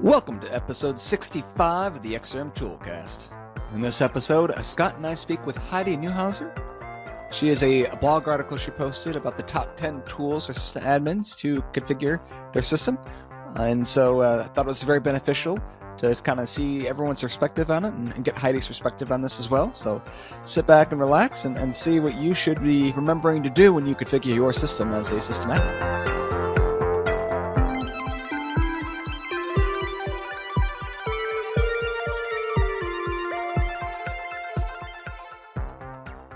Welcome to episode 65 of the XRM Toolcast. In this episode, Scott and I speak with Heidi Neuhauser. She is a blog article she posted about the top 10 tools for system admins to configure their system. And so I thought it was very beneficial to kind of see everyone's perspective on it and get Heidi's perspective on this as well. So sit back and relax and see what you should be remembering to do when you configure your system as a system admin.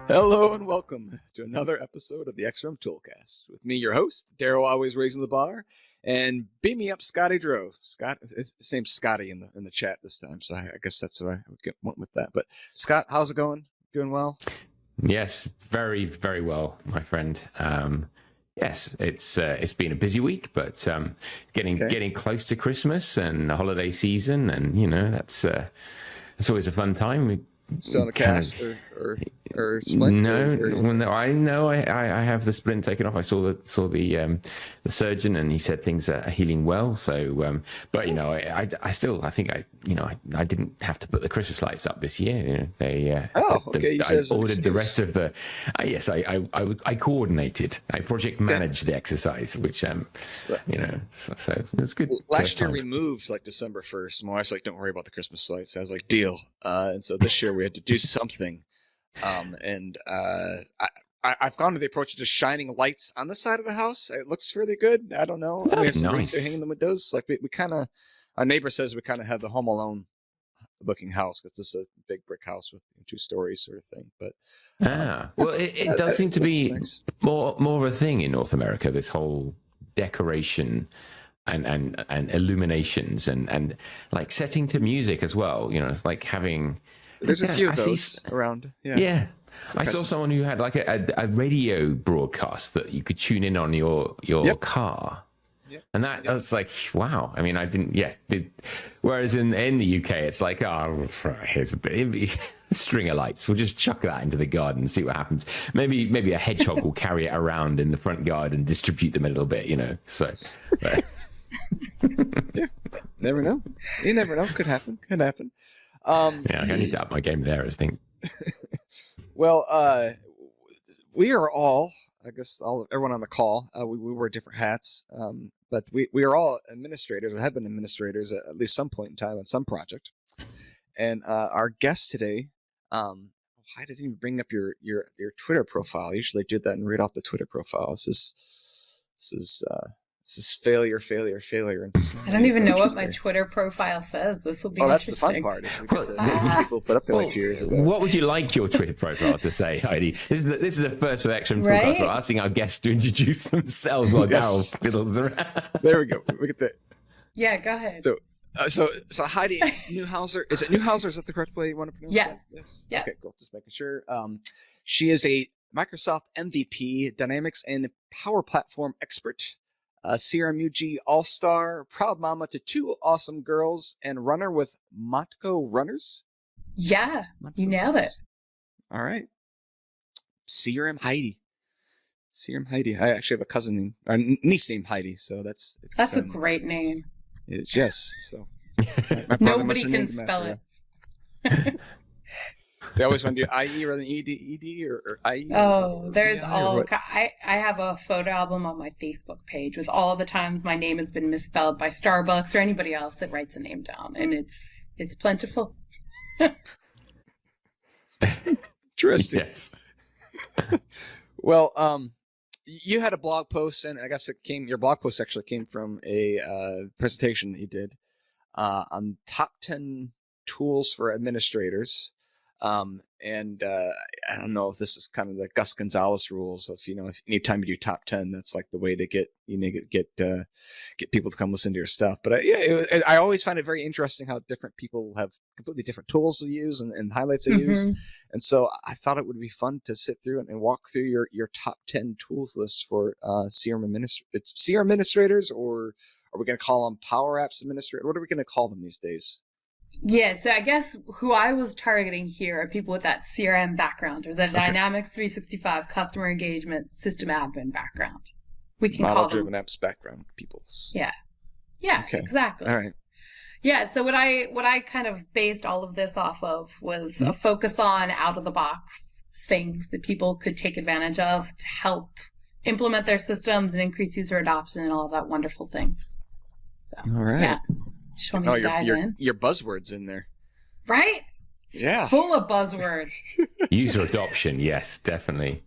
Hello and welcome to another episode of the XRM Toolcast. With me, your host, Daryl, always raising the bar, and beam me up, Scotty Dro. Scott, his name's Scotty in the chat this time, so I guess that's what I went with that. But Scott, how's it going? Doing well? Yes, very, very well, my friend. Yes, it's been a busy week, but getting close to Christmas and the holiday season, and that's always a fun time. Still on a cast or splint? No, I know I have the splint taken off. I saw the surgeon, and he said things are healing well. So, but I think I didn't have to put the Christmas lights up this year. I ordered the rest of the. Yes, I coordinated. I project managed the exercise, which so it was good. Last year we moved like December 1st. My wife's like, "Don't worry about the Christmas lights." I was like, "Deal." And so this year we had to do something. I've gone to the approach of just shining lights on the side of the house. It looks fairly good. I don't know. We have some wreaths hanging in the windows. Like we kind of, our neighbor says we kind of have the Home Alone looking house because this is a big brick house with 2 stories sort of thing. But well, it does seem to be nice. more of a thing in North America. This whole decoration and illuminations and like setting to music as well. It's like having. There's a few of those around. Yeah. I saw someone who had like a radio broadcast that you could tune in on your car. Yep. And that's like, wow. I mean, I didn't, whereas in the UK, it's like, oh, here's a string of lights. We'll just chuck that into the garden and see what happens. Maybe a hedgehog will carry it around in the front garden and distribute them a little bit, so. Yeah, never know. You never know. Could happen. I need to up my game there, I think. Well, we are all, I guess, everyone on the call. We wear different hats, but we are all administrators, or have been administrators at least some point in time on some project. And our guest today, I didn't even bring up your Twitter profile. I usually do that and read off the Twitter profile. This is failure. I don't even know what my Twitter profile says. This will be that's interesting. the fun part. Is we get to see people put up there like years ago. What would you like your Twitter profile to say, Heidi? This is the first for XrmToolBox. Right? We're asking our guests to introduce themselves while Daryl fiddles around. There we go. Look at that. Yeah, go ahead. So Heidi Neuhauser, is it Neuhauser? Is that the correct way you want to pronounce it? Yes. Yeah. Okay, cool. Just making sure. She is a Microsoft MVP, Dynamics and Power Platform expert. CRMUG All-Star, proud mama to 2 awesome girls, and runner with Motco Runners. Yeah, you nailed it. All right. CRM Heidi. I actually have a cousin or niece named Heidi, so that's a great name. It is, yes. So nobody can spell it. They always want to do IE rather than ED or IE. Oh, there's all. I have a photo album on my Facebook page with all the times my name has been misspelled by Starbucks or anybody else that writes a name down, and it's plentiful. Interesting. Yes. Well, you had a blog post, and I guess your blog post actually came from a presentation that you did on top 10 tools for administrators. I don't know if this is kind of the Gus Gonzalez rules of, if anytime you do top 10, that's like the way to get people to come listen to your stuff. But I always find it very interesting how different people have completely different tools to use and highlights they use. And so I thought it would be fun to sit through and walk through your top 10 tools list for CRM administrators, or are we going to call them Power Apps administrators? What are we going to call them these days? Yeah, so I guess who I was targeting here are people with that CRM background or the Dynamics 365 customer engagement system admin background. We can call them model-driven apps background people. Yeah, okay. Exactly. All right. Yeah, so what I kind of based all of this off of was a focus on out of the box things that people could take advantage of to help implement their systems and increase user adoption and all of that wonderful things. So, all right. Yeah. Just want me to dive in. Your buzzwords in there. Right? It's full of buzzwords. User adoption, yes, definitely.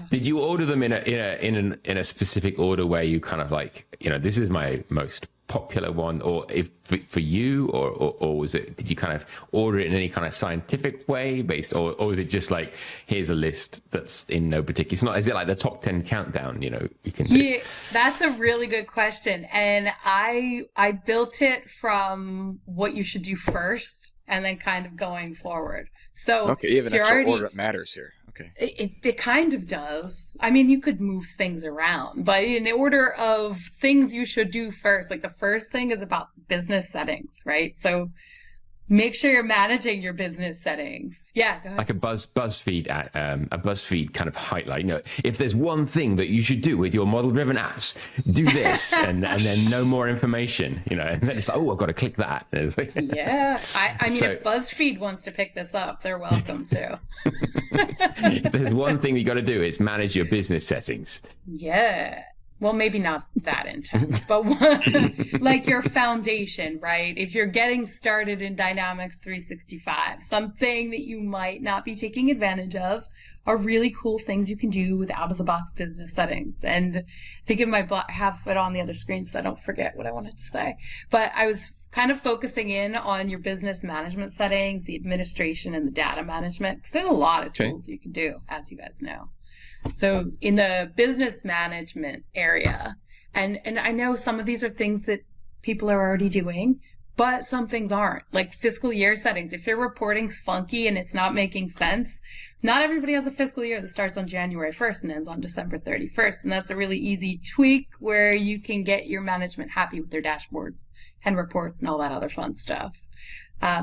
Did you order them in a specific order where you kind of like, this is my most popular one, or if for you, or was it, did you kind of order it in any kind of scientific way based, or was it just like, here's a list that's in no particular, it's not, is it like the top 10 countdown, you can do? Yeah, that's a really good question. And I built it from what you should do first and then kind of going forward. So okay, even actual order matters here. Okay. It kind of does. I mean, you could move things around, but in order of things you should do first, like the first thing is about business settings, right? So make sure you're managing your business settings. Yeah, go ahead. Like a BuzzFeed kind of highlight. If there's one thing that you should do with your model-driven apps, do this, and then no more information. And then it's like, I've got to click that. Like, yeah, I mean, if BuzzFeed wants to pick this up, they're welcome to. If there's one thing you got to do, it's manage your business settings. Yeah. Well, maybe not that intense, but like your foundation, right? If you're getting started in Dynamics 365, something that you might not be taking advantage of are really cool things you can do with out-of-the-box business settings. And I think in my I have it on the other screen so I don't forget what I wanted to say. But I was kind of focusing in on your business management settings, the administration, and the data management, because there's a lot of tools you can do, as you guys know. So in the business management area, and I know some of these are things that people are already doing, but some things aren't. Like fiscal year settings. If your reporting's funky and it's not making sense, not everybody has a fiscal year that starts on January 1st and ends on December 31st. And that's a really easy tweak where you can get your management happy with their dashboards and reports and all that other fun stuff.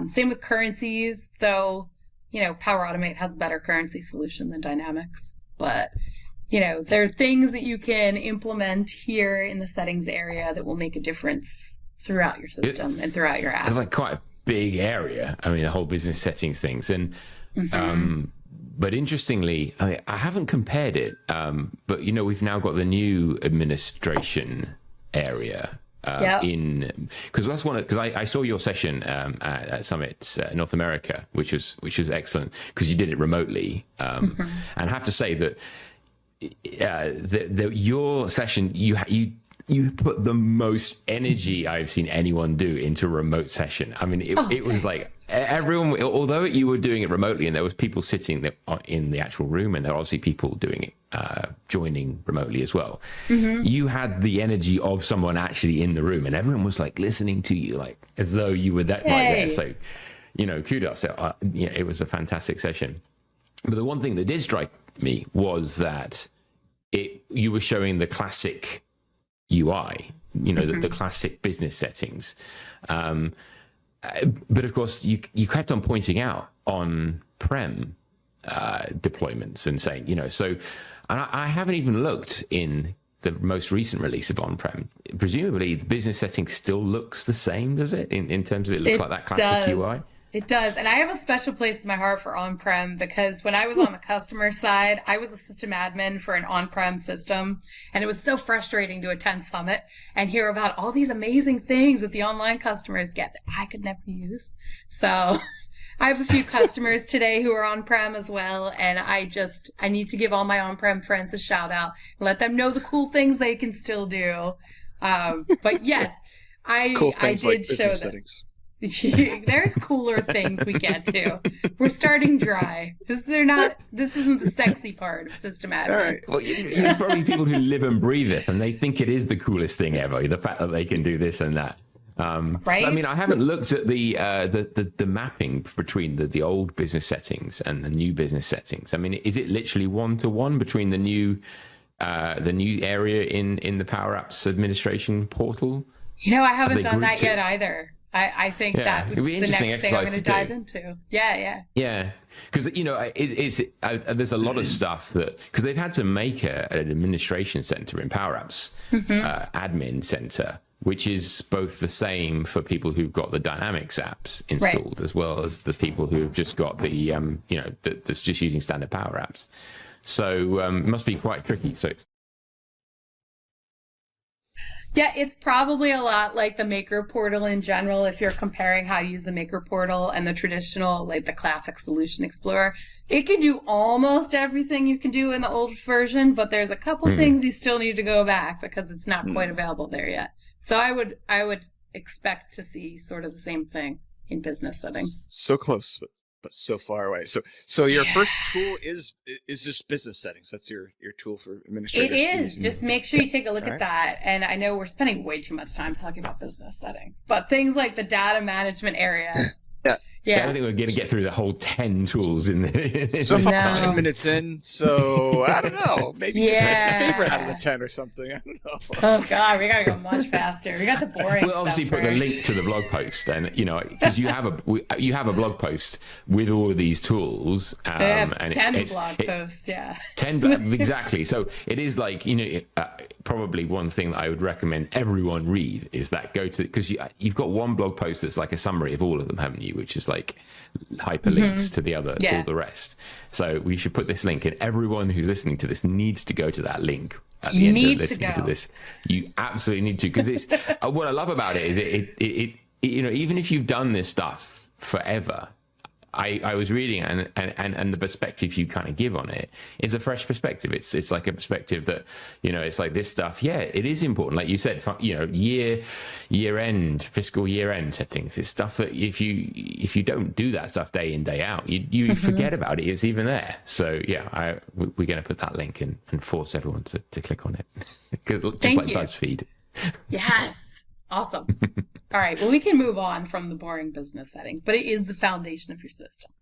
Same with currencies, though, Power Automate has a better currency solution than Dynamics. But, there are things that you can implement here in the settings area that will make a difference throughout your system and throughout your app. It's like quite a big area. I mean, the whole business settings things. And, but interestingly, I haven't compared it, but, we've now got the new administration area. Because that's because I saw your session at Summit North America, which was excellent because you did it remotely, and I have to say that your session you put the most energy I've seen anyone do into a remote session. I mean, it was like everyone, although you were doing it remotely and there was people sitting in the actual room and there were obviously people doing it, joining remotely as well. You had the energy of someone actually in the room and everyone was like listening to you, like as though you were right there. So, kudos. It was a fantastic session. But the one thing that did strike me was that you were showing the classic UI, the classic business settings. But of course, you kept on pointing out on-prem deployments and saying, and I haven't even looked in the most recent release of on-prem. Presumably, the business setting still looks the same, does it? In terms of it looks like that classic UI? It does. And I have a special place in my heart for on-prem because when I was on the customer side, I was a system admin for an on-prem system. And it was so frustrating to attend Summit and hear about all these amazing things that the online customers get that I could never use. So I have a few customers today who are on-prem as well. And I need to give all my on-prem friends a shout out and let them know the cool things they can still do. But yes, I did like show this. Settings. There's cooler things we get to. We're starting dry. This isn't the sexy part of system admin. Right. Well, there's probably people who live and breathe it, and they think it is the coolest thing ever. The fact that they can do this and that. Right. I mean, I haven't looked at the mapping between the old business settings and the new business settings. I mean, is it literally 1-to-1 between the new area in the Power Apps administration portal? I haven't done that yet either. I think that was the next thing I'm going to dive into. Yeah. Because, there's a lot of stuff because they've had to make an administration center in Power Apps, admin center, which is both the same for people who've got the Dynamics apps installed, as well as the people who've just got the, that's just using standard Power Apps. So it must be quite tricky. So yeah, it's probably a lot like the Maker Portal in general. If you're comparing how to use the Maker Portal and the traditional, like the classic Solution Explorer, it can do almost everything you can do in the old version, but there's a couple things you still need to go back because it's not quite available there yet. So I would expect to see sort of the same thing in business settings. So close, but so far away. So your first tool is just business settings. That's your tool for administrators. It is. Just make sure you take a look at that. And I know we're spending way too much time talking about business settings, but things like the data management area. I don't think we're going to get through the whole 10 tools in the so far, 10 minutes in, so I don't know. Maybe just pick a favorite out of the 10 or something. I don't know. Oh, God, we got to go much faster. We got the boring We'll obviously stuff put the first. link to the blog post, and because you have a blog post with all of these tools. They have and 10 blog posts, 10 exactly. So it is like, probably one thing that I would recommend everyone read is that go to, because you've got one blog post that's like a summary of all of them, haven't you? Which is like hyperlinks to the other, all the rest. So we should put this link, and everyone who's listening to this needs to go to that link at the end of listening to this. You absolutely need to, because it's what I love about it is it even if you've done this stuff forever. I was reading it, and the perspective you kind of give on it is a fresh perspective. It's like a perspective that, it's like this stuff. Yeah, it is important. Like you said, year end, fiscal year end settings. It's stuff that if you don't do that stuff day in, day out, you forget about it. It's even there. So yeah, we're going to put that link and force everyone to click on it. Just Thank like you. BuzzFeed. Yes. Awesome. All right. Well, we can move on from the boring business settings, but it is the foundation of your system.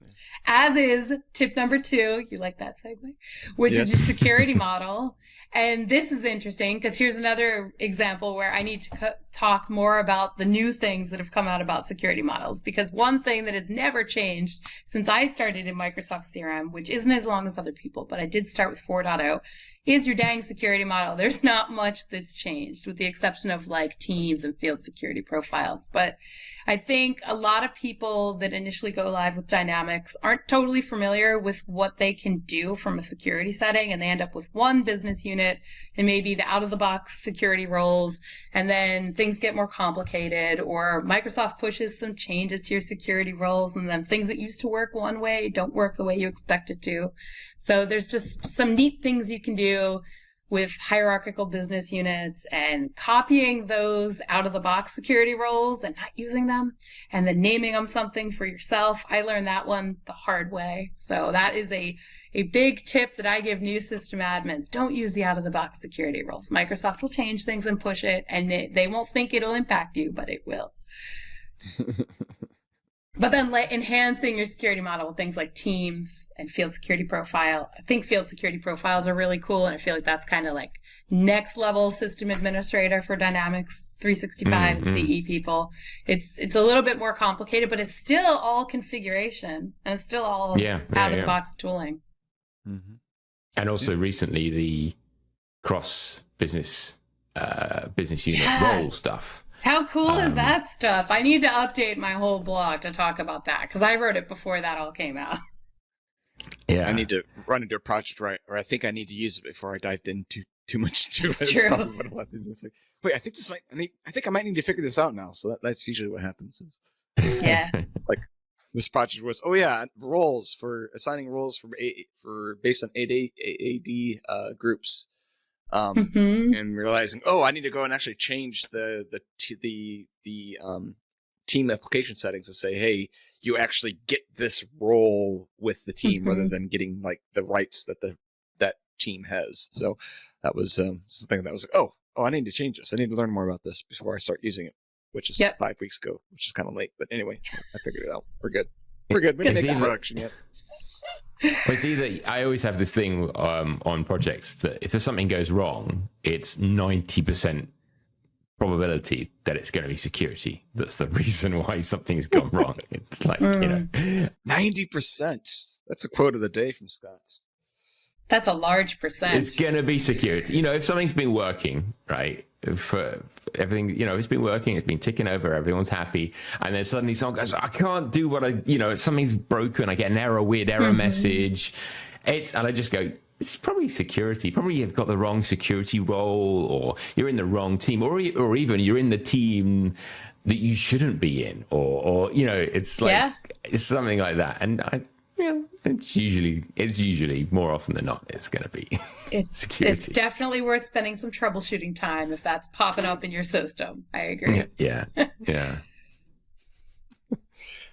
As is tip number 2. You like that segue? Which is your security model. And this is interesting because here's another example where I need to talk more about the new things that have come out about security models. Because one thing that has never changed since I started in Microsoft CRM, which isn't as long as other people, but I did start with 4.0, is your dang security model. There's not much that's changed with the exception of like teams and field security profiles. But I think a lot of people that initially go live with Dynamics aren't totally familiar with what they can do from a security setting, and they end up with one business unit and maybe the out-of-the-box security roles, and then things get more complicated, or Microsoft pushes some changes to your security roles, and then things that used to work one way don't work the way you expect it to. So there's just some neat things you can do with hierarchical business units and copying those out-of-the-box security roles and not using them, and then naming them something for yourself. I learned that one the hard way. So that is a big tip that I give new system admins. Don't use the out-of-the-box security roles. Microsoft will change things and push it, and they won't think it'll impact you, but it will. But then enhancing your security model with things like teams and field security profile. I think field security profiles are really cool, and I feel like that's kind of like next level system administrator for Dynamics 365 and CE people. It's a little bit more complicated, but it's still all configuration, and it's still all out of the box tooling. Mm-hmm. And also recently the cross business unit role stuff. How cool is that stuff? I need to update my whole blog to talk about that because I wrote it before that all came out. Yeah, I need to run into a project or I think I need to use it before I dived into too much to it. It's true. Probably what I'll have to do. It's like, wait, I think I might need to figure this out now. So that's usually what happens. Yeah. Like this project was, roles for assigning roles for based on AD groups. And realizing, I need to go and actually change the team application settings to say, hey, you actually get this role with the team rather than getting like the rights that that team has. So that was something that was like, I need to change this. I need to learn more about this before I start using it, which is 5 weeks ago, which is kind of late. But anyway, I figured it out. We're good. We didn't make the production yet. Well, it's either I always have this thing on projects that if there's something goes wrong, it's 90% probability that it's going to be security. That's the reason why something's gone wrong. It's like 90%. That's a quote of the day from Scott. That's a large percent. It's going to be security. If something's been working right, for everything, it's been working, it's been ticking over, everyone's happy, and then suddenly someone goes, I can't do what something's broken, I get an error, weird error message. And I just go, it's probably security. Probably you've got the wrong security role, or you're in the wrong team, or even you're in the team that you shouldn't be in, or it's like it's something like that. And it's usually more often than not it's going to be it's definitely worth spending some troubleshooting time if that's popping up in your system. I agree. Yeah.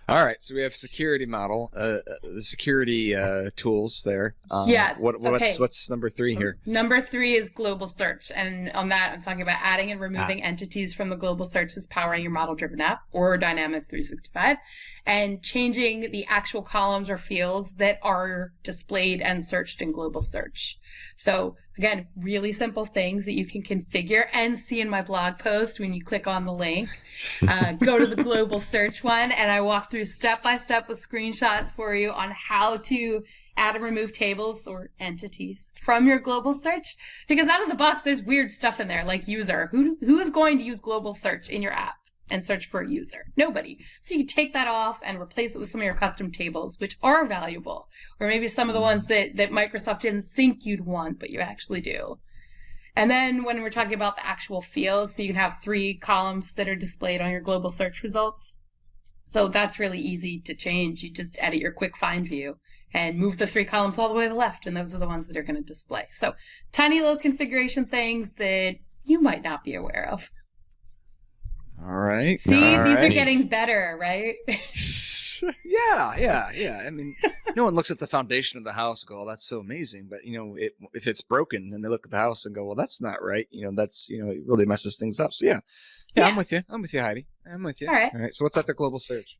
All right, so we have security model, the security tools there. Yes. What's number 3 here? Number 3 is global search, and on that, I'm talking about adding and removing entities from the global search that's powering your model-driven app or Dynamics 365, and changing the actual columns or fields that are displayed and searched in global search. So again, really simple things that you can configure and see in my blog post when you click on the link. Go to the global search one, and I walk through step by step with screenshots for you on how to add and remove tables or entities from your global search. Because out of the box, there's weird stuff in there, like user. Who is going to use global search in your app and search for a user? Nobody. So you can take that off and replace it with some of your custom tables, which are valuable, or maybe some of the ones that Microsoft didn't think you'd want, but you actually do. And then when we're talking about the actual fields, so you can have 3 columns that are displayed on your global search results. So that's really easy to change. You just edit your quick find view and move the 3 columns all the way to the left, and those are the ones that are going to display. So tiny little configuration things that you might not be aware of. All right. See, these are getting better, right? Yeah. I mean, no one looks at the foundation of the house and go, "Oh, that's so amazing." But if it's broken, then they look at the house and go, "Well, that's not right." That's it really messes things up. So yeah, I'm with you, Heidi. I'm with you. All right. So what's at the global search?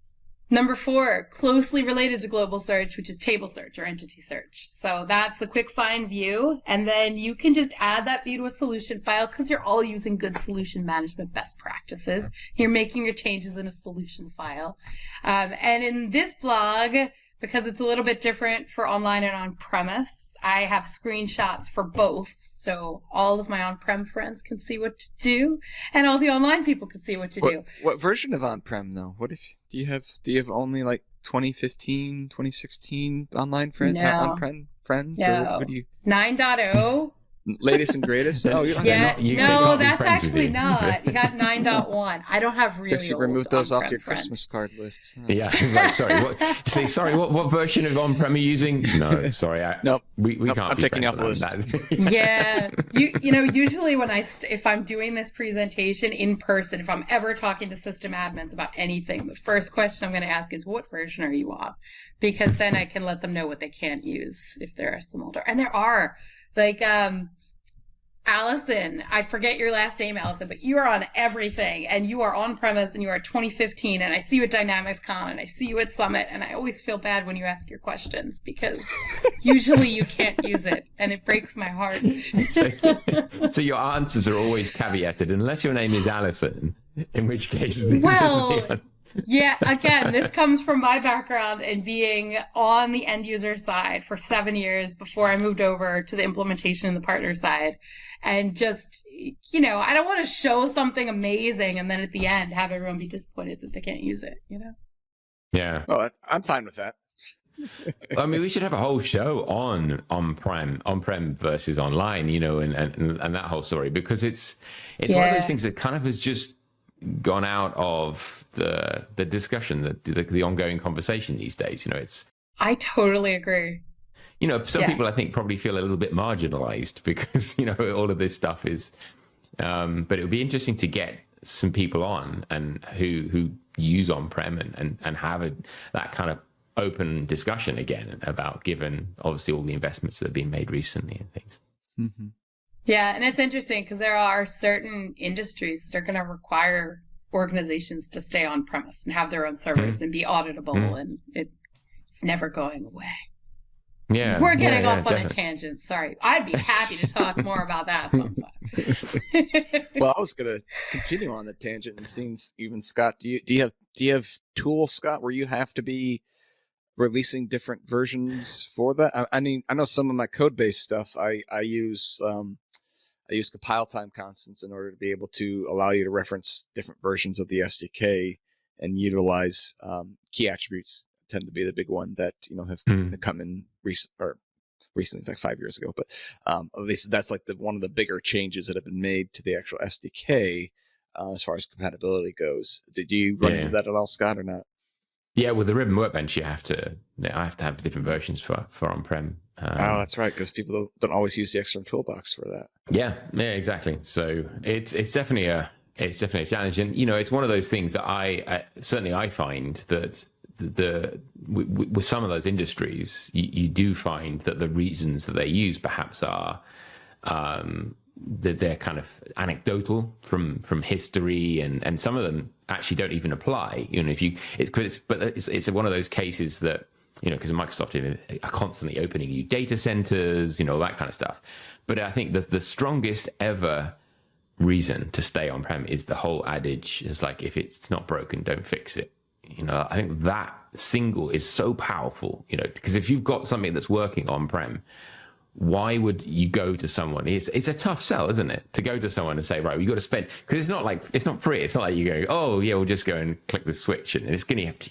Number 4, closely related to global search, which is table search or entity search. So that's the quick find view. And then you can just add that view to a solution file because you're all using good solution management best practices. You're making your changes in a solution file. And in this blog, because it's a little bit different for online and on-premise, I have screenshots for both. So all of my on-prem friends can see what to do, and all the online people can see what to do. What version of on-prem though? What if do you have only like 2015, 2016 online friends? No. On-prem friends? No. Or what do you? 9.0. Latest and greatest? Oh, you don't have no, that's actually not. You got 9.1. I don't have really Guess you old removed those off on-prem your friends. Christmas card list. Yeah, sorry. What version of on-prem are you using? No, sorry. Nope. We can't. I'm be taking off the friends list. on that. Yeah, usually when if I'm doing this presentation in person, if I'm ever talking to system admins about anything, the first question I'm going to ask is, what version are you on? Because then I can let them know what they can't use if there are some older. And there are, like, Allison, I forget your last name, Allison, but you are on everything, and you are on premise, and you are 2015, and I see you at Dynamics Con, and I see you at Summit, and I always feel bad when you ask your questions because usually you can't use it, and it breaks my heart. So your answers are always caveated, unless your name is Allison, in which case... Yeah, again, this comes from my background in being on the end user side for 7 years before I moved over to the implementation and the partner side. And just, I don't want to show something amazing and then at the end have everyone be disappointed that they can't use it, Yeah. Well, I'm fine with that. I mean, we should have a whole show on on-prem versus online, and that whole story, because it's one of those things that kind of has just gone out of the discussion, the ongoing conversation these days. I totally agree. Some people I think probably feel a little bit marginalized because all of this stuff is but it would be interesting to get some people on and who use on-prem and have that kind of open discussion again about, given obviously all the investments that have been made recently and things. Mm-hmm. Yeah, and it's interesting because there are certain industries that are going to require organizations to stay on premise and have their own servers and be auditable, and it's never going away. Yeah, we're getting off on a tangent. Sorry, I'd be happy to talk more about that sometime. Well, I was going to continue on the tangent and seeing even Scott. Do you have tools, Scott, where you have to be releasing different versions for that? I mean, I know some of my code base stuff. I use I use compile time constants in order to be able to allow you to reference different versions of the SDK and utilize key attributes. Tend to be the big one that have come in recently. It's like 5 years ago, but at least that's like one of the bigger changes that have been made to the actual SDK as far as compatibility goes. Did you run into that at all, Scott, or not? Yeah, with the Ribbon Workbench, I have to have different versions for on-prem. That's right, because people don't always use the XRM Toolbox for that. Yeah, exactly. So it's definitely a challenge, and it's one of those things that I find that with some of those industries, you do find that the reasons that they use perhaps are that they're kind of anecdotal from history, and some of them actually don't even apply. It's one of those cases that because Microsoft are constantly opening new data centers, all that kind of stuff. But I think the strongest ever reason to stay on-prem is the whole adage is like, if it's not broken, don't fix it. I think that single is so powerful, because if you've got something that's working on-prem, why would you go to someone? It's a tough sell, isn't it? To go to someone and say, right, well, you got to spend, because it's not free. It's not like you go, oh yeah, we'll just go and click the switch and it's going to have to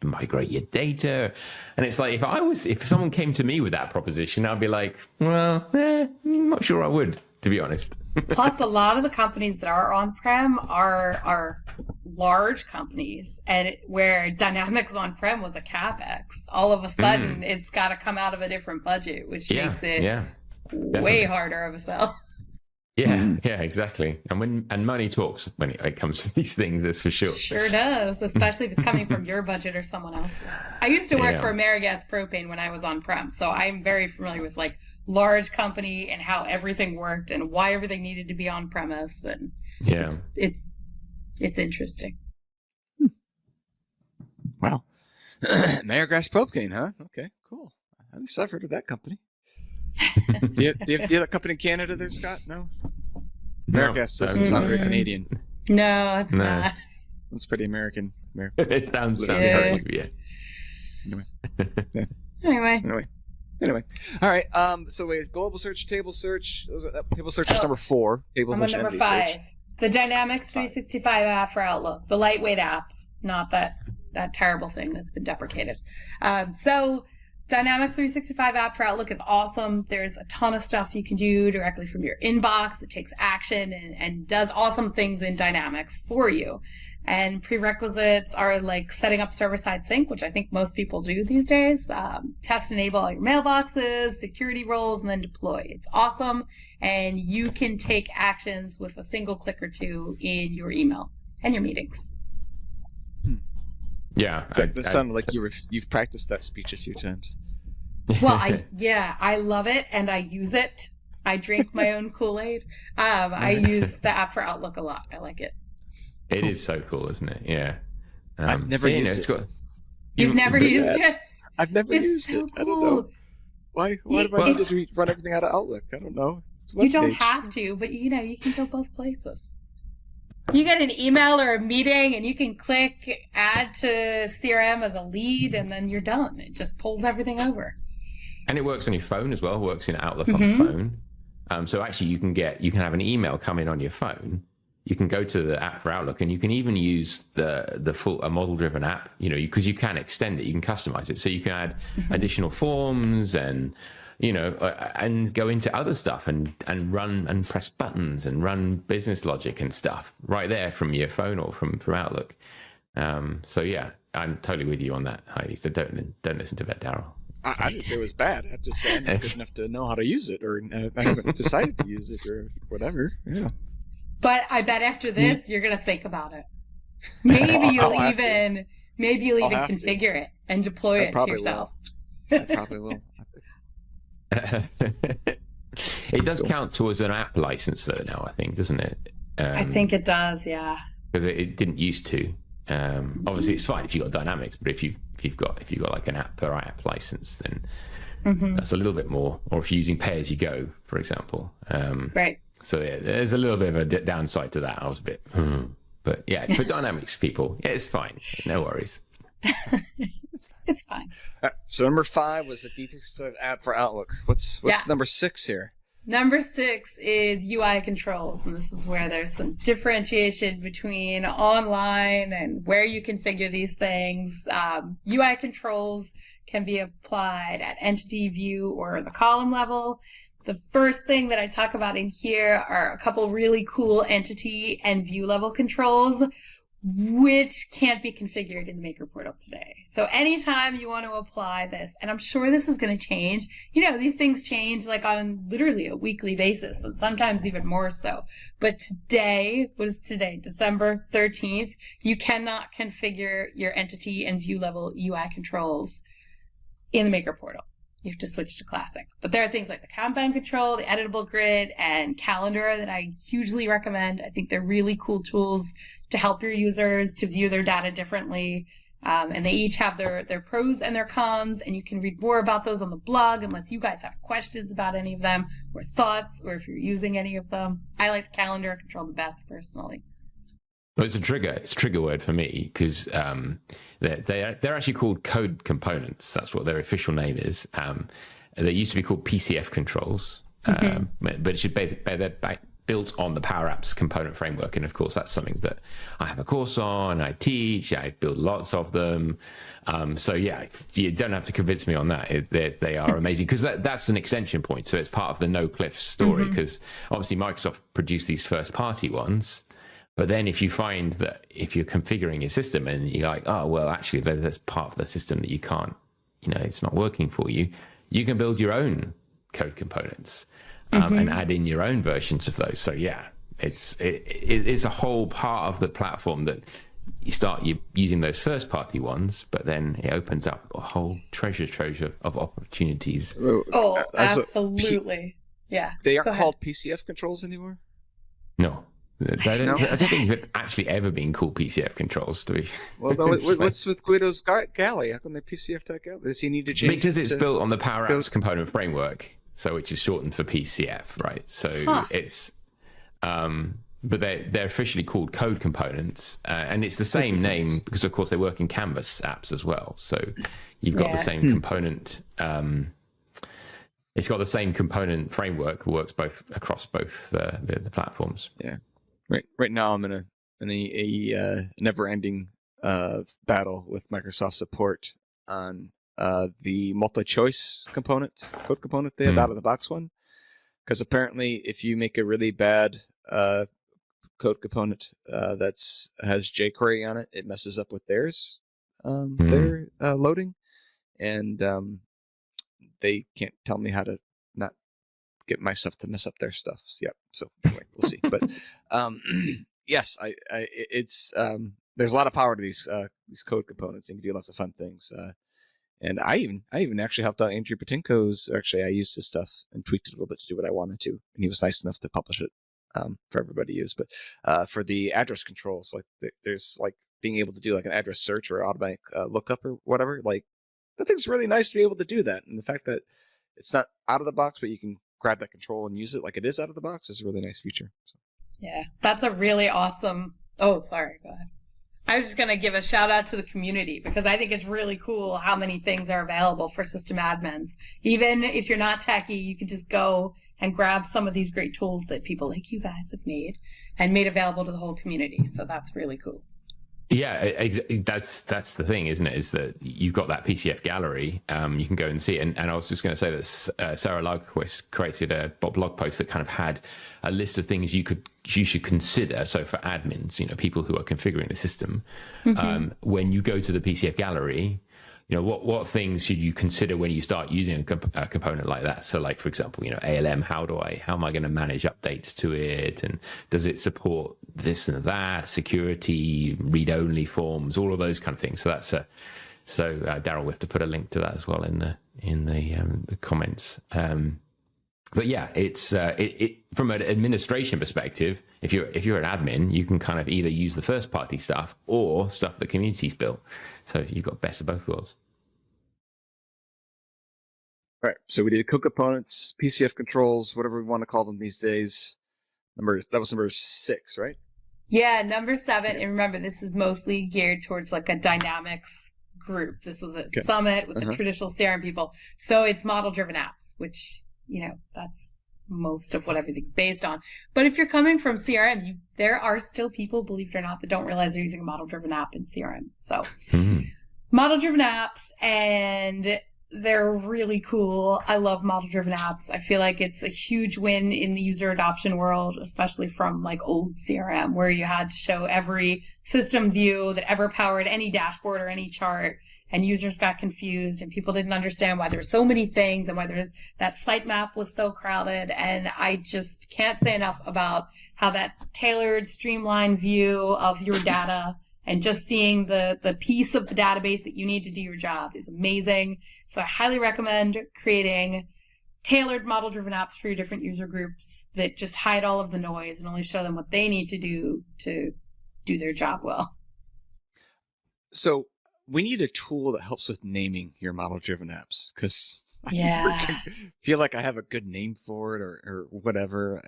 migrate your data. And it's like, if someone came to me with that proposition, I'd be like, well, I'm not sure I would, to be honest. Plus, a lot of the companies that are on-prem are large companies, and where Dynamics on-prem was a CapEx, all of a sudden it's got to come out of a different budget, which makes it way harder of a sell. Yeah, exactly. And money talks when it comes to these things, that's for sure. Sure does, especially if it's coming from your budget or someone else's. I used to work for AmeriGas Propane when I was on-prem, so I'm very familiar with like large company and how everything worked and why everything needed to be on-premise, and it's interesting. Wow. AmeriGas Propane, huh? Okay, cool. At least I've heard of that company. do you have that company in Canada there, Scott? No? AmeriGas doesn't sound very Canadian. No, it's not. It's pretty American. It sounds Anyway. Anyway. All right. So we have global search, table search. Table search is number 4. Table I'm on search, number MD 5. search. The Dynamics 365 app for Outlook, the lightweight app, not that terrible thing that's been deprecated. So Dynamics 365 app for Outlook is awesome. There's a ton of stuff you can do directly from your inbox that takes action and does awesome things in Dynamics for you. And prerequisites are like setting up server-side sync, which I think most people do these days. Test and enable all your mailboxes, security roles, and then deploy. It's awesome. And you can take actions with a single click or two in your email and your meetings. Yeah. That sounded like you've practiced that speech a few times. Well, I love it and I use it. I drink my own Kool-Aid. I use the app for Outlook a lot. I like it. It is so cool, isn't it? Yeah. I've never used it. You've never used it? I've never used it. Cool. I don't know. Why do I need to run everything out of Outlook? I don't know. You don't have to, but you can go both places. You get an email or a meeting and you can click add to CRM as a lead and then you're done. It just pulls everything over. And it works on your phone as well. It works in Outlook on the phone. So actually you can have an email come in on your phone. You can go to the app for Outlook and you can even use the full model driven app, because you can extend it, you can customize it. So you can add additional forms and and go into other stuff and run and press buttons and run business logic and stuff right there from your phone or from Outlook. So yeah, I'm totally with you on that, Heidi. So don't listen to that, Daryl. I didn't say it was bad. I just said I'm not good enough to know how to use it, or I haven't decided to use it, or whatever. Yeah. But I bet after this, you're gonna think about it. Maybe you'll even configure it and deploy it to yourself. I probably will. It does count towards an app license though now, I think, doesn't it? I think it does, yeah. Because it didn't used to. Obviously, it's fine if you've got Dynamics, but if you've got like an app per app license, then that's a little bit more. Or if you're using pay as you go, for example. Right. So yeah, there's a little bit of a downside to that. I was a bit, but yeah, for Dynamics people, yeah, it's fine. No worries. It's fine. So number 5 was the D365 app for Outlook. What's number 6 here? Number 6 is UI controls, and this is where there's some differentiation between online and where you configure these things. UI controls can be applied at entity, view, or the column level. The first thing that I talk about in here are a couple really cool entity and view level controls, which can't be configured in the Maker portal today. So anytime you want to apply this, and I'm sure this is going to change, these things change like on literally a weekly basis, and sometimes even more so. But today, what is today? December 13th, you cannot configure your entity and view level UI controls in the Maker portal. You have to switch to Classic. But there are things like the Kanban control, the editable grid, and calendar that I hugely recommend. I think they're really cool tools to help your users to view their data differently. And they each have their pros and their cons, and you can read more about those on the blog unless you guys have questions about any of them or thoughts, or if you're using any of them. I like the calendar control the best personally. Well, it's a trigger word for me because they're actually called code components. That's what their official name is. They used to be called PCF controls, but it should be they're built on the Power Apps component framework. And of course, that's something that I have a course on, I teach, I build lots of them. So yeah, you don't have to convince me on that. They are amazing because that's an extension point. So it's part of the no cliff story because obviously Microsoft produced these first party ones. But then if you find that if you're configuring your system and you're like, oh, well, actually, there's part of the system that you can't, it's not working for you, you can build your own code components and add in your own versions of those. So, yeah, it's a whole part of the platform that you start using those first party ones, but then it opens up a whole treasure of opportunities. Oh, absolutely. Yeah. They aren't called PCF controls anymore? No. I don't think they've actually ever been called PCF controls, to be. Well, what's with Guido's Galley? How come they're PCF Galley? Does he need to change? Because it's built on the Power Apps component framework, so which is shortened for PCF, right? So it's, but they're officially called code components, and it's the same name because, of course, they work in Canvas apps as well. So you've got the same component. It's got the same component framework, works across both the platforms. Yeah. Right now, I'm in a never-ending battle with Microsoft support on the multi-choice component, code component they have out of the box one, because apparently, if you make a really bad code component that has jQuery on it, it messes up with theirs, their loading, and they can't tell me how to not get my stuff to mess up their stuff. Yep. So anyway, we'll see. But yes, it's there's a lot of power to these code components, and you can do lots of fun things. And I even actually helped out Andrew Patinko's. Actually, I used his stuff and tweaked it a little bit to do what I wanted to, and he was nice enough to publish it for everybody to use. But for the address controls, like there's like being able to do like an address search or automatic lookup or whatever. Like that thing's really nice to be able to do that, and the fact that it's not out of the box, but you can grab that control and use it like it is out of the box is a really nice feature. So. Yeah, that's a really awesome. Oh, sorry. Go ahead. I was just going to give a shout out to the community because I think it's really cool how many things are available for system admins. Even if you're not techie, you can just go and grab some of these great tools that people like you guys have made available to the whole community. So that's really cool. Yeah, that's the thing, isn't it? Is that you've got that PCF gallery, you can go and see it. And I was just going to say that Sarah Lagerquist created a blog post that kind of had a list of things you should consider. So for admins, people who are configuring the system, when you go to the PCF gallery, what things should you consider when you start using a component like that? So like, for example, ALM, how am I going to manage updates to it? And does it support this and that, security, read-only forms, all of those kind of things. So that's Daryl, we have to put a link to that as well in the comments. But yeah, it's from an administration perspective, if you're an admin, you can kind of either use the first party stuff or stuff the community's built. So you've got best of both worlds. Right. So we did code components, PCF controls, whatever we want to call them these days. That was number 6, right? Yeah, number 7. And remember, this is mostly geared towards like a Dynamics group. This was a summit with the traditional CRM people. So it's model-driven apps, which, that's most of what everything's based on. But if you're coming from CRM, there are still people, believe it or not, that don't realize they're using a model-driven app in CRM. So model-driven apps, and they're really cool. I love model-driven apps. I feel like it's a huge win in the user adoption world, especially from like old CRM, where you had to show every system view that ever powered any dashboard or any chart, and users got confused and people didn't understand why there were so many things and why that sitemap was so crowded. And I just can't say enough about how that tailored, streamlined view of your data and just seeing the piece of the database that you need to do your job is amazing. So I highly recommend creating tailored model-driven apps for your different user groups that just hide all of the noise and only show them what they need to do their job well. So we need a tool that helps with naming your model-driven apps, because I feel like I have a good name for it or whatever.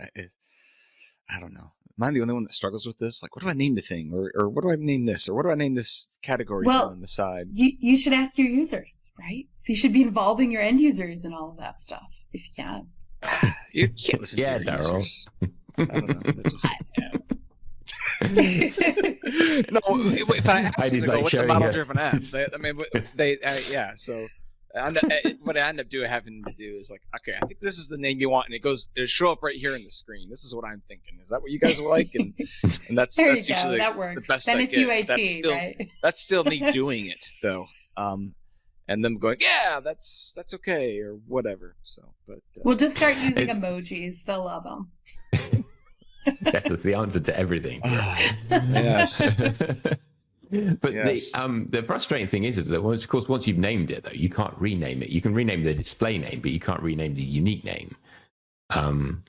I don't know. Am I the only one that struggles with this? Like, what do I name the thing? Or what do I name this? Or what do I name this category on the side? You should ask your users, right? So you should be involving your end users in all of that stuff, if you can. You can't listen to your Daryl. users. I don't know. No, if I ask them, like, what's a model-driven app? So what I end up having to do is like, okay, I think this is the name you want, and it'll show up right here in the screen. This is what I'm thinking. Is that what you guys like? And that's usually that works. The best then I it's get. UAT, right? That's still me doing it though, and them going, yeah, that's okay or whatever. So, but we'll just start using emojis. They'll love them. That's the answer to everything. Yes. But the frustrating thing is that, of course, once you've named it, though, you can't rename it. You can rename the display name, but you can't rename the unique name. And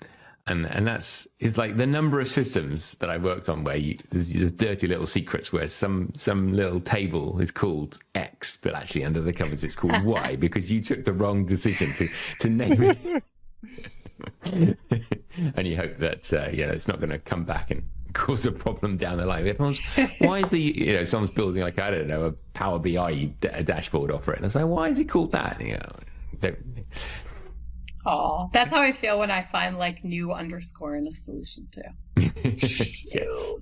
it's like the number of systems that I worked on where there's dirty little secrets where some little table is called X, but actually under the covers it's called Y because you took the wrong decision to name it. And you hope that it's not going to come back and cause a problem down the line. Why is someone's building like, I don't know, a Power BI dashboard off it, and it's like, why is it called that? Oh, that's how I feel when I find like new underscore in a solution too. Yes.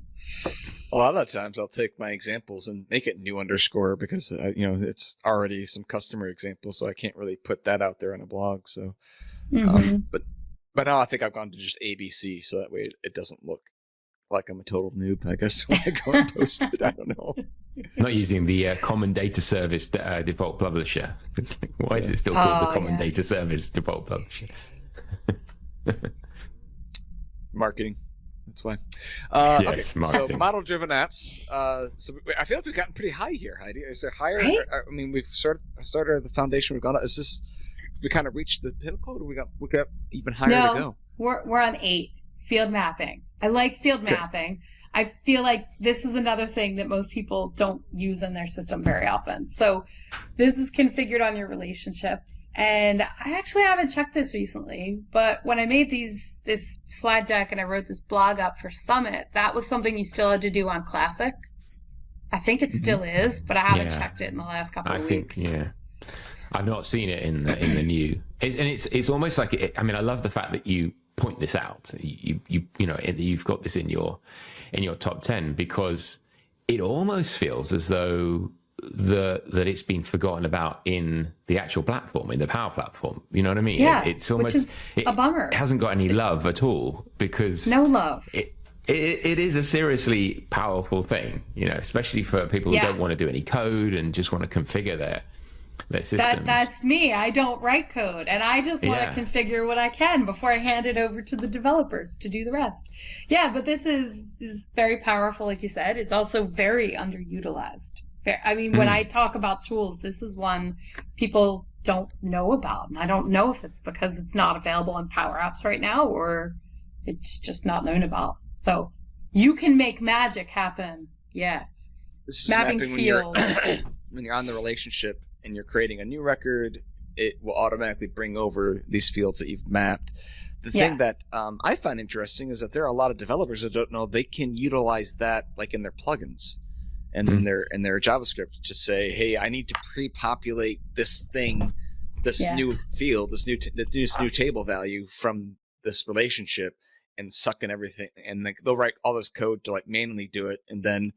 A lot of times I'll take my examples and make it new underscore because it's already some customer examples, so I can't really put that out there on a blog. So, but now I think I've gone to just ABC, so that way it doesn't look like I'm a total noob, I guess, when I go and post it. I don't know. Not using the Common Data Service default publisher. It's like, why is it still called the Common Data Service default publisher? Marketing. That's why. Yes, marketing. So model-driven apps. So I feel like we've gotten pretty high here, Heidi. Is there higher? Right? I mean, we've started the foundation. We've gone. Is this? We kind of reached the pinnacle, or we got even higher to go? We're on 8. Field mapping. I like field mapping. I feel like this is another thing that most people don't use in their system very often. So this is configured on your relationships. And I actually haven't checked this recently, but when I made this slide deck and I wrote this blog up for Summit, that was something you still had to do on Classic. I think it still is, but I haven't checked it in the last couple of weeks. I've not seen it in the new. It's almost like I love the fact that you point this out. You've got this in your top 10 because it almost feels as though that it's been forgotten about in the actual platform, in the Power Platform. You know what I mean? Yeah, it's almost, which is a bummer. It hasn't got any love at all because no love. It is a seriously powerful thing, especially for people who don't want to do any code and just want to configure their systems. That's me. I don't write code, and I just want to configure what I can before I hand it over to the developers to do the rest. Yeah, but this is very powerful, like you said. It's also very underutilized. I mean, when I talk about tools, this is one people don't know about, and I don't know if it's because it's not available in Power Apps right now or it's just not known about. So you can make magic happen. Yeah. This is mapping fields. When you're on the relationship and you're creating a new record, it will automatically bring over these fields that you've mapped. The thing that I find interesting is that there are a lot of developers that don't know they can utilize that like in their plugins and in their JavaScript to say, hey, I need to pre-populate this thing, this new field, this new table value from this relationship and suck in everything, and like they'll write all this code to like manually do it, and then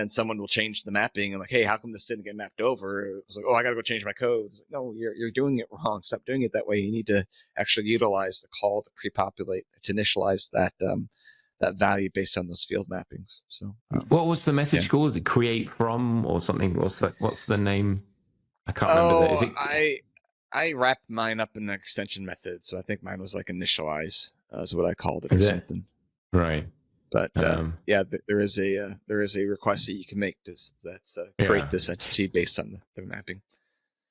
someone will change the mapping and like, hey, how come this didn't get mapped over? It was like, oh, I gotta go change my code. It's like, no, you're doing it wrong. Stop doing it that way. You need to actually utilize the call to pre-populate, to initialize that that value based on those field mappings. So what was the message called? Create from or something? What's the name? I can't remember. Is it... I wrapped mine up in an extension method, so I think mine was like initialize is what I called it or something. Right. But there is a request that you can make that's create this entity based on the mapping.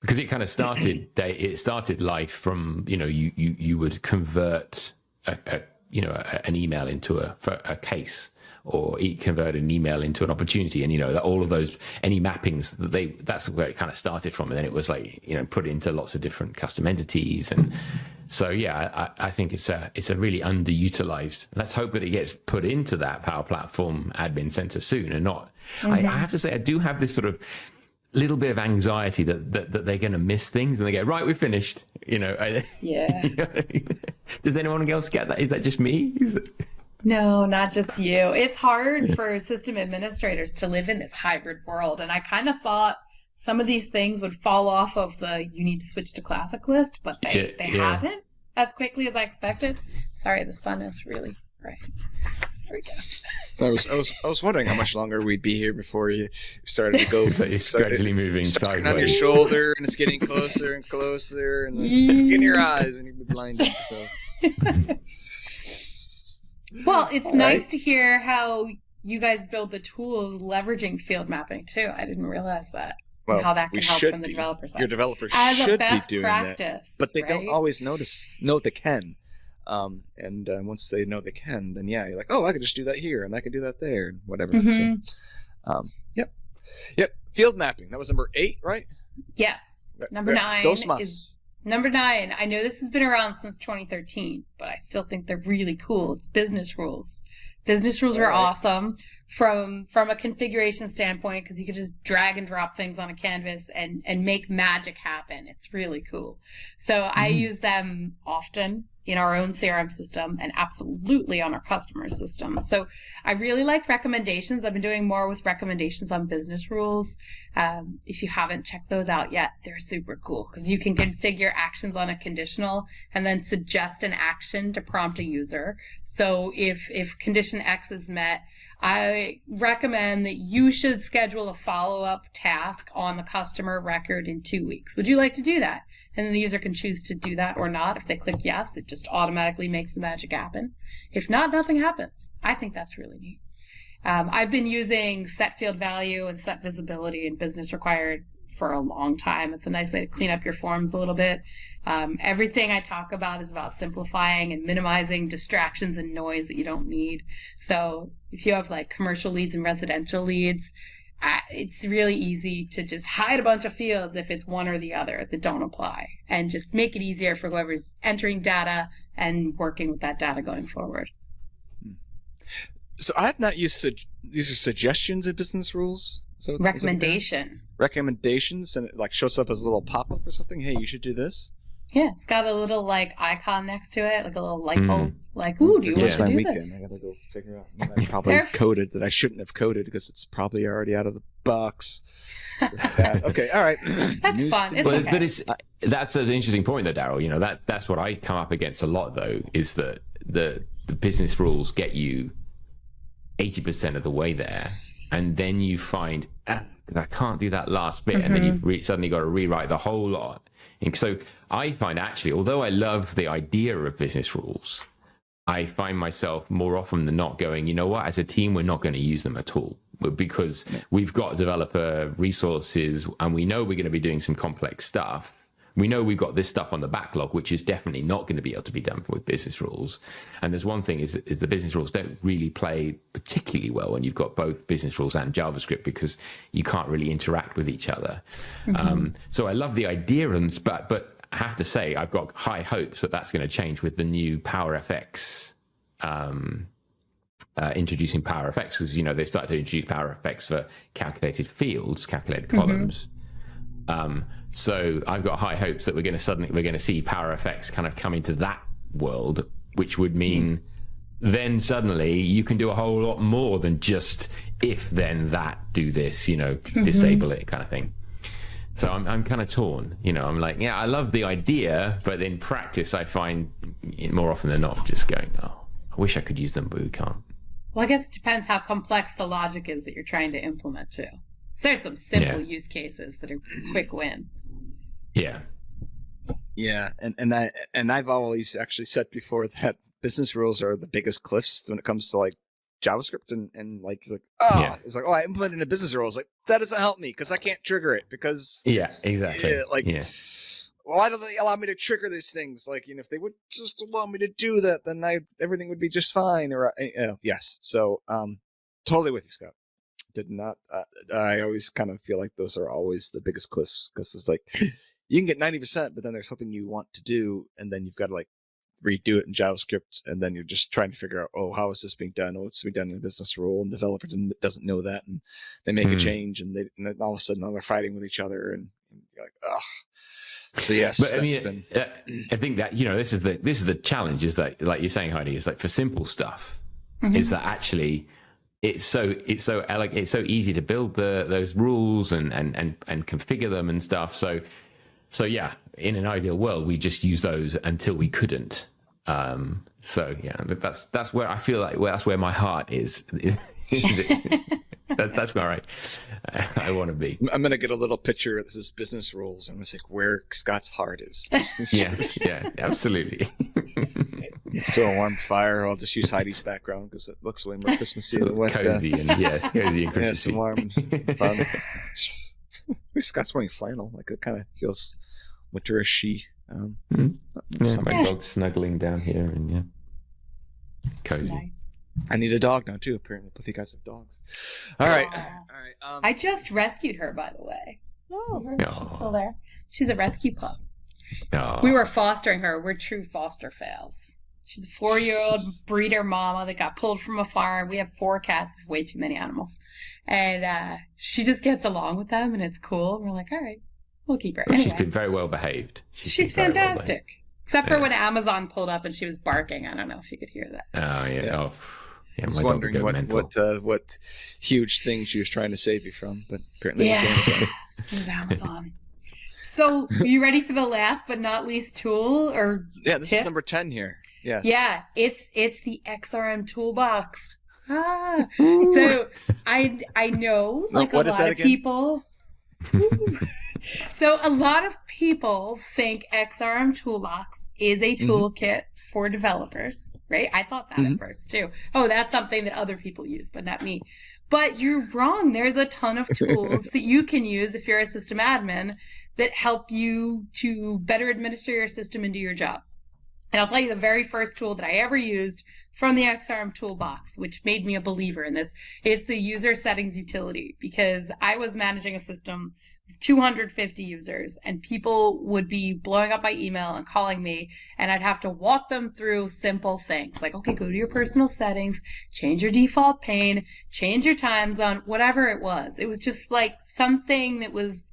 Because it kind of started life from, you would convert an email into a case, or convert an email into an opportunity, and all of those, any mappings that's where it kind of started from, and then it was like put into lots of different custom entities. And so I think it's a really underutilized. Let's hope that it gets put into that Power Platform admin center soon, and not. I have to say, I do have this sort of little bit of anxiety that they're going to miss things, and they go, right, we're finished. Yeah. Does anyone else get that? Is that just me? No, not just you. It's hard for system administrators to live in this hybrid world. And I kind of thought some of these things would fall off of the you need to switch to classic list, but they haven't as quickly as I expected. Sorry, the sun is really bright. There we go. I was wondering how much longer we'd be here before you started to go. So it's gradually moving sideways on your shoulder, and it's getting closer and closer, and it's in your eyes, and you'll be blinded. So. Well, it's nice to hear how you guys build the tools leveraging field mapping too. I didn't realize that. Well, how that can help from the developer side. Your developers as should a best be doing practice, that, but they right? don't always know they can. And once they know they can, then you're like, oh, I could just do that here, and I could do that there, and whatever. So, yep. Field mapping. That was number 8, right? Yes. Number 9 is. Number 9, I know this has been around since 2013, but I still think they're really cool. It's business rules. Business rules are awesome from a configuration standpoint, because you can just drag and drop things on a canvas and make magic happen. It's really cool. So I use them often in our own CRM system and absolutely on our customer system. So I really like recommendations. I've been doing more with recommendations on business rules. If you haven't checked those out yet, they're super cool, because you can configure actions on a conditional and then suggest an action to prompt a user. So if condition X is met, I recommend that you should schedule a follow-up task on the customer record in 2 weeks. Would you like to do that? And then the user can choose to do that or not. If they click yes, it just automatically makes the magic happen. If not, nothing happens. I think that's really neat. I've been using set field value and set visibility and business required for a long time. It's a nice way to clean up your forms a little bit. Everything I talk about is about simplifying and minimizing distractions and noise that you don't need. So if you have like commercial leads and residential leads, it's really easy to just hide a bunch of fields if it's one or the other that don't apply, and just make it easier for whoever's entering data and working with that data going forward. So I have not used these are suggestions of business rules. So recommendations, and it like shows up as a little pop-up or something. Hey, you should do this. Yeah, it's got a little like icon next to it, like a little light bulb. Like, ooh, do you want to do this? I gotta go figure out. I probably coded that I shouldn't have coded, because it's probably already out of the box. Okay, all right. That's fun. It's okay. But that's an interesting point, though, Daryl. That's what I come up against a lot, though, is that the business rules get you 80% of the way there, and then you find I can't do that last bit, and then you've suddenly got to rewrite the whole lot. And so I find, actually, although I love the idea of business rules, I find myself more often than not going, you know what, as a team, we're not going to use them at all, because we've got developer resources, and we know we're going to be doing some complex stuff. We know we've got this stuff on the backlog, which is definitely not going to be able to be done with business rules. And there's one thing is the business rules don't really play particularly well when you've got both business rules and JavaScript, because you can't really interact with each other. So I love the idea of them, but I have to say, I've got high hopes that that's going to change with the new PowerFX, introducing PowerFX, because, they started to introduce PowerFX for calculated fields, calculated columns. So I've got high hopes that we're going to see PowerFX kind of come into that world which would mean then suddenly you can do a whole lot more than just if then that do this, disable it kind of thing. So I'm kind of torn, I'm like, yeah, I love the idea, but in practice I find more often than not just going, oh, I wish I could use them, but we can't. Well, I guess it depends how complex the logic is that you're trying to implement too. So there's some simple use cases that are quick wins. Yeah. Yeah, and I've always actually said before that business rules are the biggest cliffs when it comes to like JavaScript and like it's like I implemented a business rule. It's like that doesn't help me because I can't trigger it because exactly. Why do they allow me to trigger these things? Like if they would just allow me to do that, then everything would be just fine. Or yes, so totally with you, Scott. Did not. I always kind of feel like those are always the biggest cliffs because it's like you can get 90%, but then there's something you want to do, and then you've got to like redo it in JavaScript, and then you're just trying to figure out, how is this being done? It's being done in a business rule, and the developer doesn't know that, and they make a change, and then all of a sudden they're fighting with each other, and you're like, ugh. So yes, but I think that this is the challenge is that, like you're saying, Heidi, is like for simple stuff, is that actually it's so easy to build those rules and configure them and stuff. So yeah, in an ideal world, we just use those until we couldn't. So yeah, that's where I feel like that's where my heart is that's where I want to be. I'm gonna get a little picture. This is business rules, and it's like where Scott's heart is. Yeah, absolutely. It's still a warm fire. I'll just use Heidi's background because it looks way more Christmassy than what. Cozy and cozy and Christmassy. Yeah, warm and fun. Scott's wearing flannel. Like it kind of feels winterish-y. My dog's snuggling down here, and cozy. Nice. I need a dog now too. Apparently, both you guys have dogs. All right. I just rescued her, by the way. She's still there. She's a rescue pup. We were fostering her. We're true foster fails. She's a 4-year-old breeder mama that got pulled from a farm. We have 4 cats, way too many animals, and she just gets along with them, and it's cool. We're like, all right, we'll keep her. Anyway. She's been very well behaved. She's fantastic. Except for when Amazon pulled up and she was barking. I don't know if you could hear that. Oh yeah. I was wondering what huge thing she was trying to save you from, but apparently it was Amazon. It was Amazon. So, are you ready for the last but not least tool or this is number 10 here. Yes. Yeah, it's the XRM Toolbox. So I know like a lot of people. So a lot of people think XRM Toolbox is a toolkit for developers, right? I thought that at first too. Oh, that's something that other people use, but not me. But you're wrong. There's a ton of tools that you can use if you're a system admin that help you to better administer your system and do your job. And I'll tell you the very first tool that I ever used from the XRM Toolbox, which made me a believer in this, is the user settings utility, because I was managing a system with 250 users and people would be blowing up my email and calling me, and I'd have to walk them through simple things like, okay, go to your personal settings, change your default pane, change your time zone, whatever it was. It was just like something that was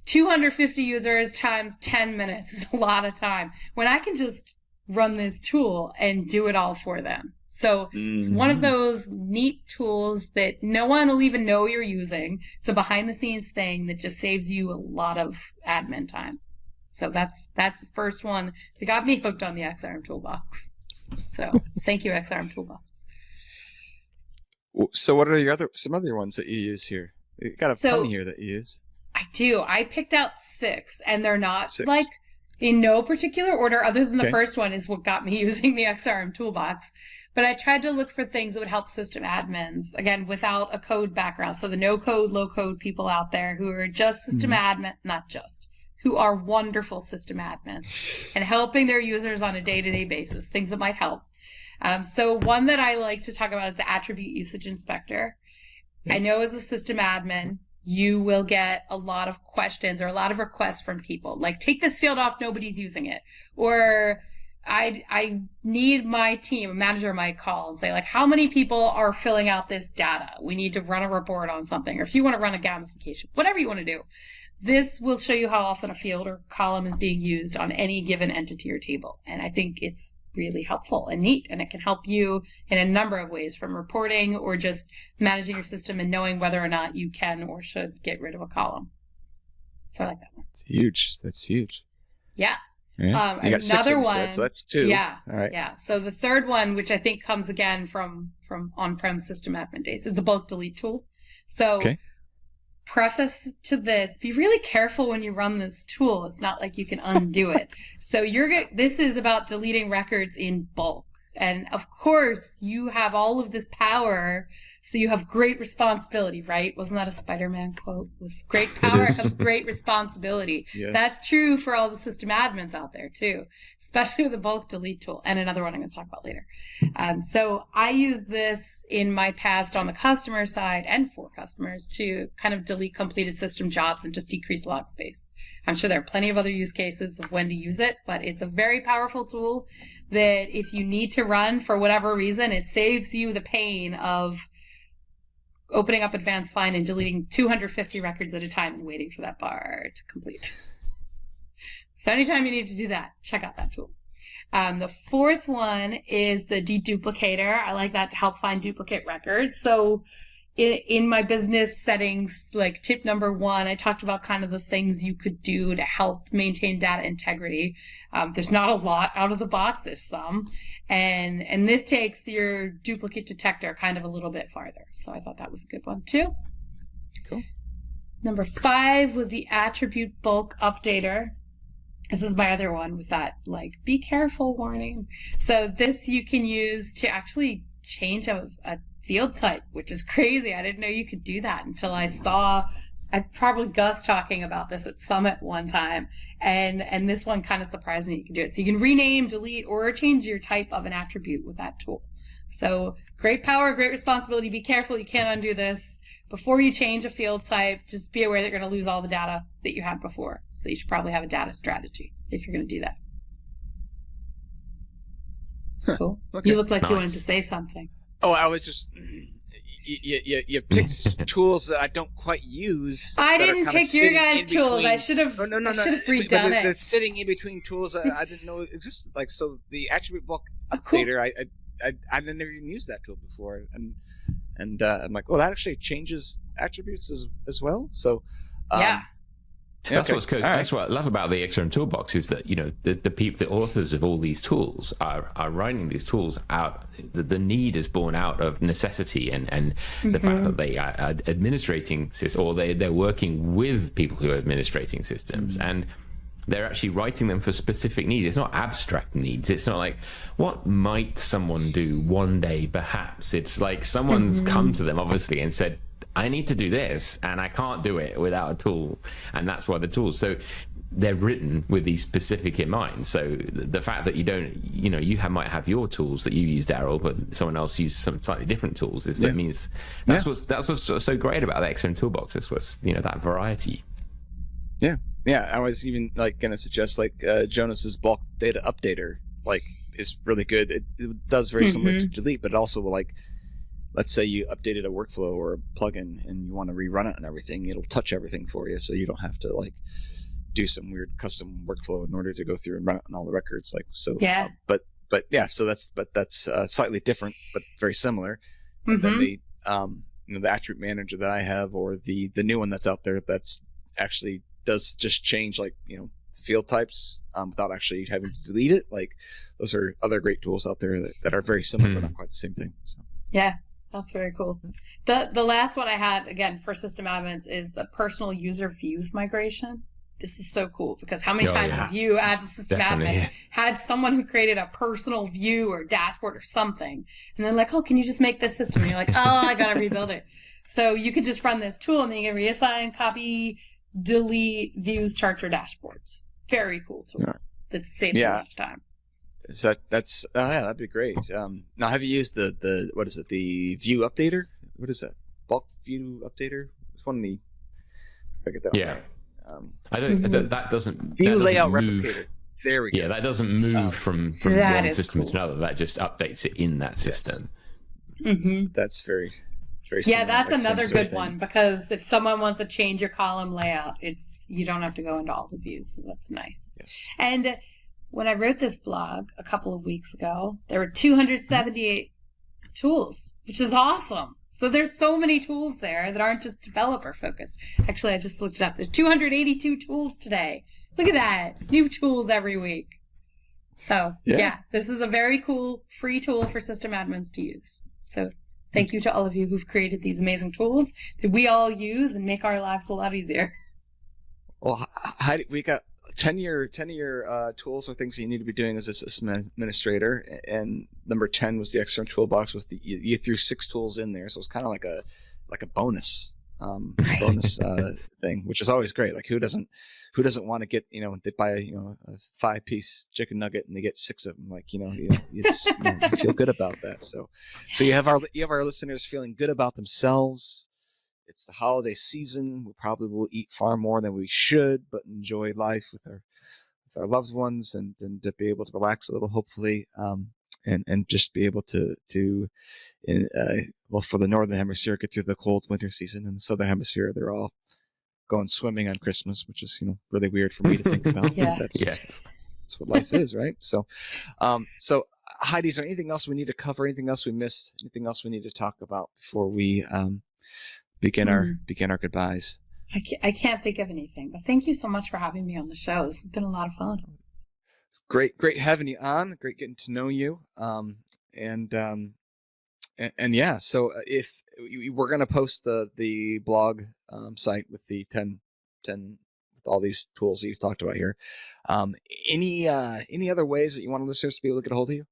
250 users times 10 minutes is a lot of time when I can just run this tool and do it all for them. So it's one of those neat tools that no one will even know you're using. It's a behind the scenes thing that just saves you a lot of admin time. So that's the first one that got me hooked on the XRM Toolbox. So thank you, XRM Toolbox. So what are some other ones that you use here? You got a ton here that you use. I do. I picked out 6, and they're not like in no particular order, other than the first one is what got me using the XRM Toolbox. But I tried to look for things that would help system admins, again, without a code background. So the no-code, low-code people out there who are just system admin, not just, who are wonderful system admins and helping their users on a day-to-day basis, things that might help. So one that I like to talk about is the Attribute Usage Inspector. I know as a system admin, you will get a lot of questions or a lot of requests from people like, take this field off, nobody's using it. Or I need my team, a manager might call and say, like, how many people are filling out this data? We need to run a report on something. Or if you want to run a gamification, whatever you want to do. This will show you how often a field or column is being used on any given entity or table. And I think it's really helpful and neat. And it can help you in a number of ways, from reporting or just managing your system and knowing whether or not you can or should get rid of a column. So I like that one. It's huge. That's huge. Yeah. Yeah. You got six of them, so that's 2. Yeah. All right. Yeah. So the third one, which I think comes again from on-prem system admin days, is the bulk delete tool. So Okay. preface to this, be really careful when you run this tool. It's not like you can undo it. So this is about deleting records in bulk. And of course, you have all of this power, so you have great responsibility, right? Wasn't that a Spider-Man quote? With great power comes great responsibility. Yes. That's true for all the system admins out there too, especially with the bulk delete tool, and another one I'm going to talk about later. So I use this in my past on the customer side and for customers to kind of delete completed system jobs and just decrease log space. I'm sure there are plenty of other use cases of when to use it, but it's a very powerful tool that if you need to run for whatever reason, it saves you the pain of opening up Advanced Find and deleting 250 records at a time and waiting for that bar to complete. So anytime you need to do that, check out that tool. The fourth one is the deduplicator. I like that to help find duplicate records. So in my business settings, like tip number 1, I talked about kind of the things you could do to help maintain data integrity. There's not a lot out of the box. There's some. And this takes your duplicate detector kind of a little bit farther. So I thought that was a good one too. Cool. Number 5 was the attribute bulk updater. This is my other one with that, like, be careful warning. So this you can use to actually change a field type, which is crazy. I didn't know you could do that until I probably Gus talking about this at Summit one time, and this one kind of surprised me. You can do it. So you can rename, delete, or change your type of an attribute with that tool. So great power, great responsibility. Be careful, you can't undo this. Before you change a field type, just be aware that you're going to lose all the data that you had before. So you should probably have a data strategy if you're going to do that. Cool. Okay. You look like you wanted to say something. Oh, I was just you picked tools that I don't quite use. I didn't pick your guys' tools. I should have. No. I should have redone it. The sitting in between tools I didn't know existed. Like, so the attribute bulk updater, cool. I never even used that tool before, and I'm like, oh, that actually changes attributes as well. So yeah. That's what's cool. That's what I love about the XRM Toolbox is that, you know, the authors of all these tools are writing these tools out. The need is born out of necessity and the fact that they are administrating systems, or they're working with people who are administrating systems, and they're actually writing them for specific needs. It's not abstract needs. It's not like, what might someone do one day, perhaps. It's like someone's come to them, obviously, and said, I need to do this, and I can't do it without a tool, and that's why the tools. So they're written with these specific in mind. So the fact that you don't, you know, might have your tools that you use, Daryl, but someone else uses some slightly different tools. That means that's what's so great about the XRM Toolbox. That's what's, you know, that variety. Yeah. I was even like going to suggest like Jonas's bulk data updater, like, is really good. It does very similar to delete, but also like, let's say you updated a workflow or a plugin and you want to rerun it and everything, it'll touch everything for you, so you don't have to like do some weird custom workflow in order to go through and run it on all the records. Like, so yeah. So that's slightly different but very similar. And then the the attribute manager that I have, or the new one that's out there, that's actually does just change, like, you know, field types without actually having to delete it. Like, those are other great tools out there that are very similar but not quite the same thing. So yeah. That's very cool. The last one I had, again, for system admins, is the personal user views migration. This is so cool, because how many times have you, as a system admin, had someone who created a personal view or dashboard or something, and they're like, oh, can you just make this system? And you're like, oh, I got to rebuild it. So you could just run this tool, and then you can reassign, copy, delete views, charts, or dashboards. Very cool tool. That saves so much time. So that's that'd be great. Now, have you used the what is it? The view updater? What is that? Bulk view updater? It's one of the. I get that. Yeah. I don't. That doesn't. View layout move. replicator. There we go. Yeah, that doesn't move from one system to another. That just updates it in that system. Yes. That's very similar. Yeah, that's another good one, because if someone wants to change your column layout, you don't have to go into all the views. So that's nice. Yes. And when I wrote this blog a couple of weeks ago, there were 278 tools, which is awesome. So there's so many tools there that aren't just developer focused. Actually, I just looked it up. There's 282 tools today. Look at that. New tools every week. So yeah, this is a very cool free tool for system admins to use. So thank you to all of you who've created these amazing tools that we all use and make our lives a lot easier. Well, Heidi, we got 10-year tools or things that you need to be doing as a system administrator, and number 10 was the XRM Toolbox with you threw 6 tools in there, so it's kind of like a bonus thing, which is always great. Like who doesn't want to get, they buy a 5-piece chicken nugget and they get 6 of them, like it's you feel good about that. So you have our listeners feeling good about themselves. It's the holiday season. We probably will eat far more than we should, but enjoy life with our loved ones and to be able to relax a little, hopefully, and just be able to for the northern hemisphere, get through the cold winter season. In the southern hemisphere, they're all going swimming on Christmas, which is really weird for me to think about. Yeah. That's what life is, right? So Heidi, is there anything else we need to cover? Anything else we missed? Anything else we need to talk about before we begin our goodbyes? I can't think of anything, but thank you so much for having me on the show. This has been a lot of fun. It's great having you on. Great getting to know you. And yeah, so if we're going to post the blog site with the 10 with all these tools that you've talked about here, any other ways that you want listeners to be able to get a hold of you?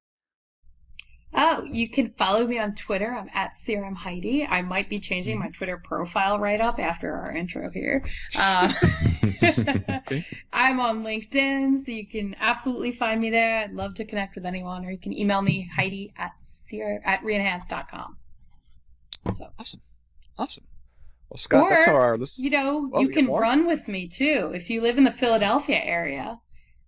Oh, you can follow me on Twitter. I'm at XrmHeidi. I might be changing my Twitter profile right up after our intro here. Okay. I'm on LinkedIn, so you can absolutely find me there. I'd love to connect with anyone, or you can email me, Heidi at reenhance.com. So. Awesome. Well, Scott, or, that's how our you can run with me too. If you live in the Philadelphia area,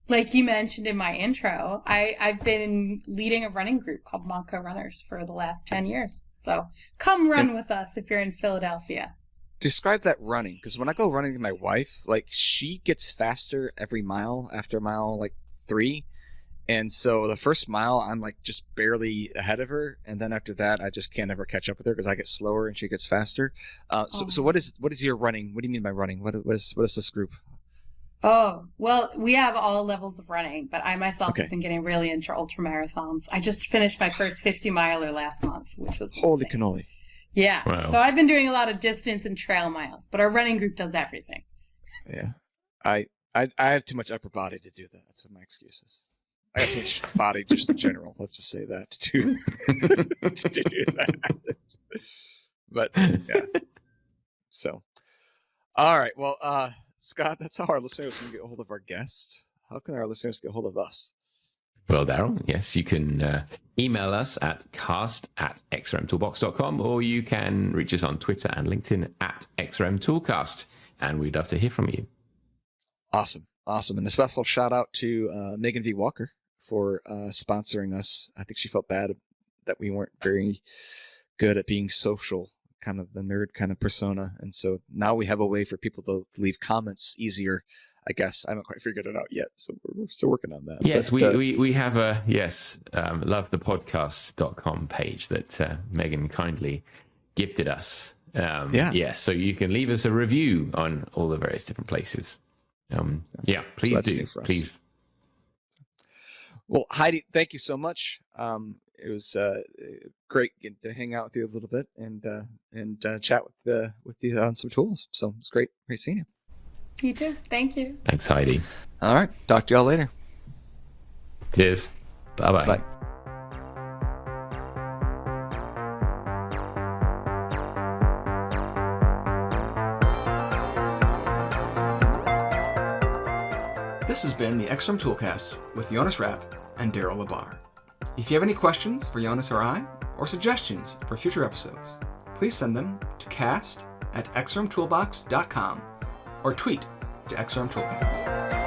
like you mentioned in my intro, I've been leading a running group called Monco Runners for the last 10 years. So come run with us if you're in Philadelphia. Describe that running, because when I go running with my wife, like she gets faster every mile after mile 3. And so the first mile, I'm like just barely ahead of her. And then after that, I just can't ever catch up with her because I get slower and she gets faster. So what is your running? What do you mean by running? What is this group? Oh, well, we have all levels of running, but I myself have been getting really into ultra marathons. I just finished my first 50-miler last month, which was holy insane. cannoli. Yeah. Wow. So I've been doing a lot of distance and trail miles, but our running group does everything. Yeah. I have too much upper body to do that. That's what my excuse is. I have too much body just in general. Let's just say that to do that. But yeah. So, all right. Well, Scott, that's how our listeners can get a hold of our guest. How can our listeners get a hold of us? Well, Daryl, yes, you can email us at cast@xrmtoolbox.com, or you can reach us on Twitter and LinkedIn at XrmToolcast, and we'd love to hear from you. Awesome. And a special shout out to Megan V. Walker for sponsoring us. I think she felt bad that we weren't very good at being social, kind of the nerd kind of persona. And so now we have a way for people to leave comments easier, I guess. I haven't quite figured it out yet, so we're still working on that. Yes, but, we have a lovethepodcast.com page that Megan kindly gifted us. So you can leave us a review on all the various different places. Please so do. Please. Well, Heidi, thank you so much. It was great getting to hang out with you a little bit and chat with you on some tools. So it's great seeing you. You too. Thank you. Thanks, Heidi. All right. Talk to y'all later. Cheers. Bye-bye. Bye. This has been the XRM Toolcast with Jonas Rapp and Daryl Labar. If you have any questions for Jonas or I, or suggestions for future episodes, please send them to cast@xrmtoolbox.com or tweet to XrmToolcast.